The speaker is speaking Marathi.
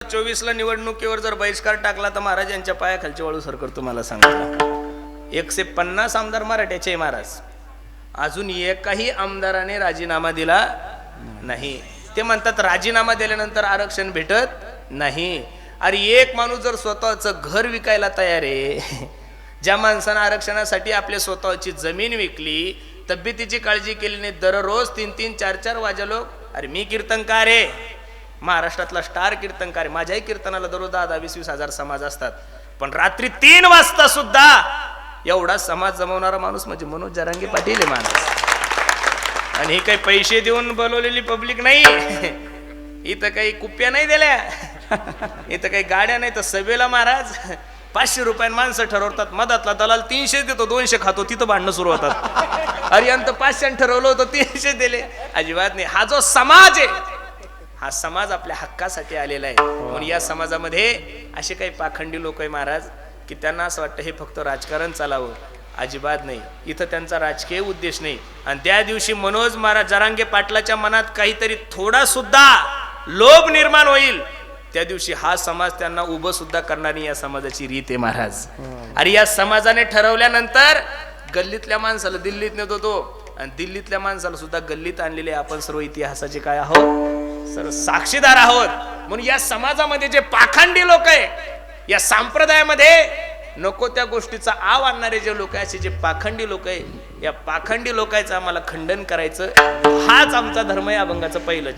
2024 निवडणुकीवर जर बहिष्कार टाकला तर महाराज यांच्या पायाखालची वाळू सर करतो. मला सांगतो 150 आमदार मराठ्याचे महाराज, अजून एकही आमदाराने राजीनामा दिला नाही. ते म्हणतात राजीनामा दिल्यानंतर आरक्षण भेटत नाही. अरे एक माणूस जर स्वतःचं घर विकायला तयार आहे, ज्या माणसानं आरक्षणासाठी आपल्या स्वतःची जमीन विकली, तब्येतीची काळजी केली नाही, दररोज 3-3, 4-4 वाजे लोक, अरे मी कीर्तनकार आहे, महाराष्ट्रातला स्टार कीर्तनकार आहे, माझ्याही कीर्तनाला दररोज 10-20 हजार समाज असतात, पण रात्री 3 वाजता सुद्धा एवढा समाज जमवणारा माणूस म्हणजे मनोज जरांगे पाटील आहे माणूस. आणि ही काही पैसे देऊन बोलवलेली पब्लिक नाही, इथं काही कुप्या नाही दिल्या, इथं काही गाड्या नाही. तर सभेला महाराज 500 रुपयां माणसं ठरवतात, मधातला दलाल 300 देतो, 200 खातो, तिथं भांडणं सुरू होतात. अरे अंत 500 ठरवलं होतं, 300 दिले. अजिबात नाही. हा जो समाज आहे, हा समाज आपल्या हक्कासाठी आलेला आहे. म्हणून या समाजामध्ये असे काही पाखंडी लोक आहे महाराज की त्यांना असं वाटतं हे फक्त राजकारण चालावं. अजिबात नाही. इथं त्यांचा राजकीय उद्देश नाही. आणि त्या दिवशी मनोज महाराज जरांगे पाटलाच्या मनात काहीतरी थोडा सुद्धा लोभ निर्माण होईल, त्या दिवशी हा समाज त्यांना उभं सुद्धा करणारी या समाजाची रीत आहे महाराज. अरे या समाजाने ठरवल्यानंतर गल्लीतल्या माणसाला दिल्लीत नेत होतो, आणि दिल्लीतल्या माणसाला सुद्धा गल्लीत आणलेले आपण सर्व इतिहासाचे काय आहोत, सर्व साक्षीदार आहोत. म्हणून या समाजामध्ये जे पाखंडी लोक आहे, या संप्रदायामध्ये नको त्या गोष्टीचा आव आणणारे जे लोक आहे, असे जे पाखंडी लोक आहे, या पाखंडी लोकांचं आम्हाला खंडन करायचं. हाच आमचा धर्म आहे. अभंगाचं पहिलं